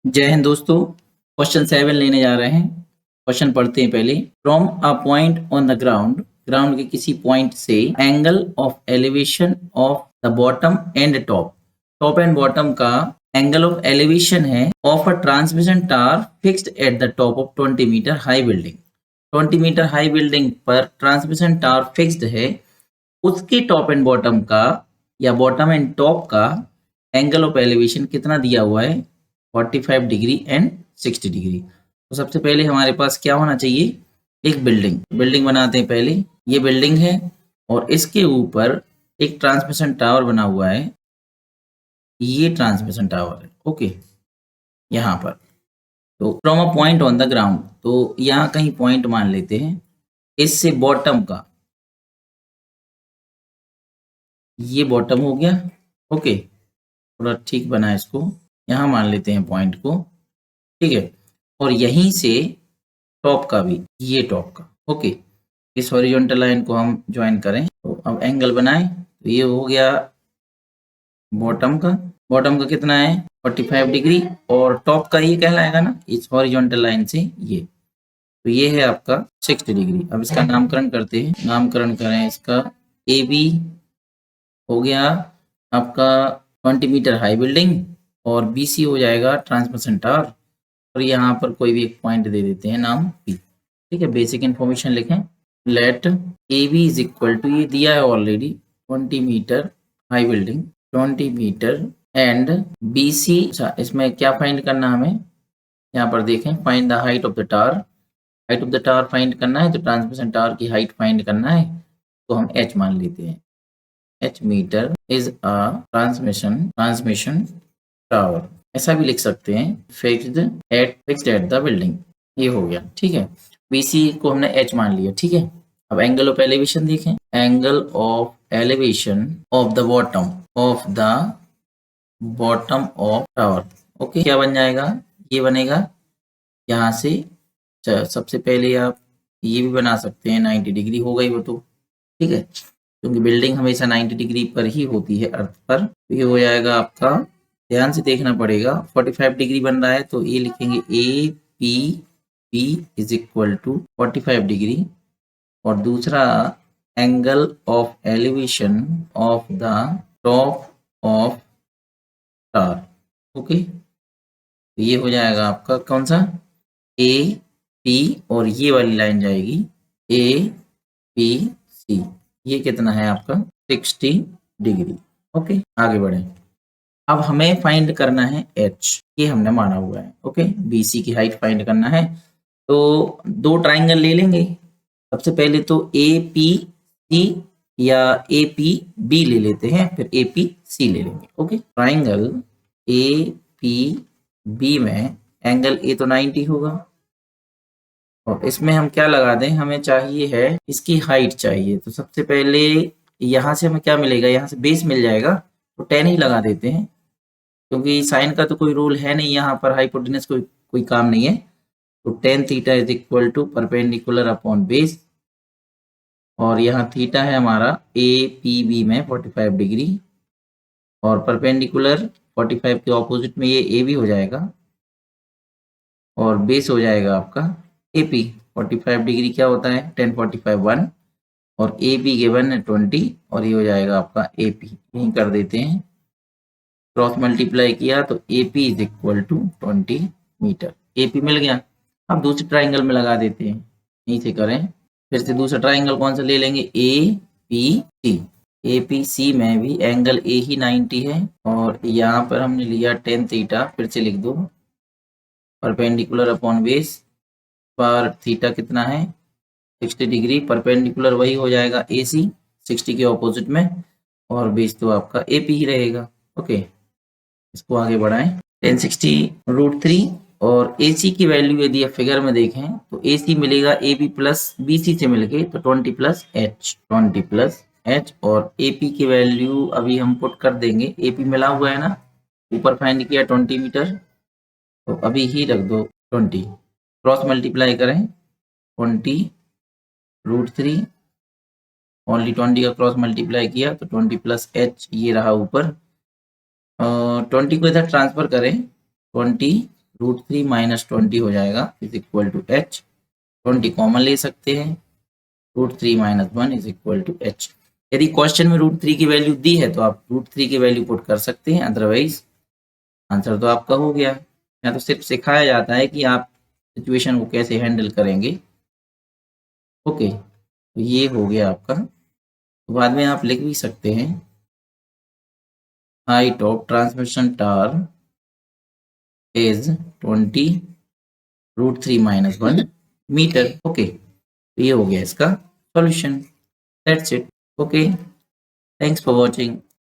जय हिंद दोस्तों। क्वेश्चन 7 लेने जा रहे हैं। क्वेश्चन पढ़ते हैं पहले। From a point on the ground, ground के किसी पॉइंट से angle of elevation of the bottom and top, top and bottom का एंगल ऑफ एलिवेशन है of a transmission tower fixed at the top of 20 metre high building. 20 metre high building पर transmission tower fixed है, उसके top and bottom का या bottom and top का angle of elevation कितना दिया हुआ है, 45 डिग्री एंड 60 डिग्री। तो सबसे पहले हमारे पास क्या होना चाहिए, एक बिल्डिंग बनाते हैं। पहले ये बिल्डिंग है और इसके ऊपर एक ट्रांसमिशन टावर बना हुआ है, ये ट्रांसमिशन टावर है। ओके, यहाँ पर तो from a point on the ground, तो यहाँ कहीं पॉइंट मान लेते हैं। इससे बॉटम का, ये बॉटम हो गया। ओके, थोड़ा ठीक बना है इसको, यहाँ मान लेते हैं पॉइंट को। ठीक है, और यहीं से टॉप का भी, ये टॉप का। ओके, इस हॉरिजॉन्टल लाइन को हम ज्वाइन करें तो अब एंगल बनाएं। तो ये हो गया बॉटम का, बॉटम का कितना है 45 डिग्री, और टॉप का ये कहलाएगा ना इस हॉरिजॉन्टल लाइन से ये, तो ये है आपका 60 डिग्री। अब इसका नामकरण करते हैं, नामकरण करें इसका। ए बी हो गया आपका 20 मीटर हाई बिल्डिंग, और बी सी हो जाएगा ट्रांसमिशन टावर, और यहाँ पर कोई भी एक पॉइंट दे देते हैं नाम पी। ठीक है, बेसिक इन्फॉर्मेशन लिखें। Let A B is equal to, ये दिया है already 20 metre high building, 20 metre and B C. अच्छा, इसमें क्या फाइंड करना हमें, यहाँ पर देखें, find the height of the tower. Height of the tower find करना है, तो ट्रांसमिशन टावर की हाइट फाइंड करना है, तो हम एच मान लेते हैं। H metre is a transmission tower, ऐसा भी लिख सकते हैं, फिक्स्ड एट द बिल्डिंग। ये हो गया। ठीक है, बीसी को हमने एच मान लिया। ठीक है, अब एंगल ऑफ एलिवेशन देखें। Angle of elevation of the bottom of tower. Okay, क्या बन जाएगा, ये बनेगा यहाँ से। सबसे पहले आप ये भी बना सकते हैं, 90 डिग्री हो गई वो तो। ठीक है, क्योंकि बिल्डिंग हमेशा 90 डिग्री पर ही होती है अर्थ पर। तो ये हो जाएगा आपका, ध्यान से देखना पड़ेगा, 45 डिग्री बन रहा है तो ये लिखेंगे A P B is equal to 45 degree, और दूसरा angle of elevation of the top of tower. Okay, तो ये हो जाएगा आपका कौन सा, ए पी, और ये वाली लाइन जाएगी ए पी सी। ये कितना है आपका 60 डिग्री। ओके, आगे बढ़े। अब हमें फाइंड करना है एच, ये हमने माना हुआ है। ओके, बी सी की हाइट फाइंड करना है, तो दो ट्राइंगल ले लेंगे। सबसे पहले तो ए पी सी या ए पी बी ले लेते हैं, फिर ए पी सी ले लेंगे। Okay, triangle A P B में एंगल ए तो 90 होगा, और इसमें हम क्या लगा दें, हमें चाहिए है इसकी हाइट चाहिए। तो सबसे पहले यहाँ से हमें क्या मिलेगा, यहाँ से बेस मिल जाएगा, तो 10 ही लगा देते हैं, क्योंकि साइन का तो कोई रूल है नहीं यहाँ पर, हाइपोटेनस कोई काम नहीं है। तो tan theta is equal to perpendicular upon base, और यहाँ थीटा है हमारा ए पी बी में 45 डिग्री, और परपेंडिकुलर 45 के ऑपोजिट में ये ए बी हो जाएगा, और बेस हो जाएगा आपका ए पी। 45 डिग्री क्या होता है 10 45 1, और ए बी गिवन है 20, और ये हो जाएगा आपका ए पी। यहीं कर देते हैं, क्रॉस मल्टीप्लाई किया तो A P is equal to 20 metre. A P मिल गया। अब दूसरे ट्राइंगल में लगा देते हैं, यहीं से करें। फिर से दूसरा ट्राइंगल कौन सा ले लेंगे, A P C. A P C में भी एंगल ए ही 90 है, और यहाँ पर हमने लिया 10 थीटा, फिर से लिख दो, परपेंडिकुलर अपॉन बेस पर थीटा कितना है 60 डिग्री, परपेंडिकुलर वही हो जाएगा ए सी 60 के ऑपोजिट में, और बेस तो आपका ए पी ही रहेगा। ओके, इसको आगे बढ़ाएं। 1060√3, और ए सी की वैल्यू यदि आप फिगर में देखें तो ए सी मिलेगा A B plus B C से मिलके, तो 20 प्लस एच, और ए पी की वैल्यू अभी हम पुट कर देंगे। ए पी मिला हुआ है ना, ऊपर फाइंड किया 20 मीटर, तो अभी ही रख दो 20, क्रॉस मल्टीप्लाई करें 20√3, ओनली 20 का क्रॉस मल्टीप्लाई किया तो 20 प्लस एच ये रहा ऊपर। 20 को इधर ट्रांसफर करें, 20 √3 माइनस 20 हो जाएगा is equal to h। 20 common ले सकते हैं, √3 minus 1 is equal to h। यदि क्वेश्चन में √3 की वैल्यू दी है तो आप √3 की वैल्यू पुट कर सकते हैं, अदरवाइज आंसर तो आपका हो गया। यहाँ तो सिर्फ सिखाया जाता है कि आप सिचुएशन को कैसे हैंडल करेंगे। ओके, तो ये हो गया आपका। तो बाद में आप लिख भी सकते हैं height of transmission tower is 20 √3 minus 1 metre. Okay, तो ये हो गया इसका solution. That's it. Okay, thanks for watching.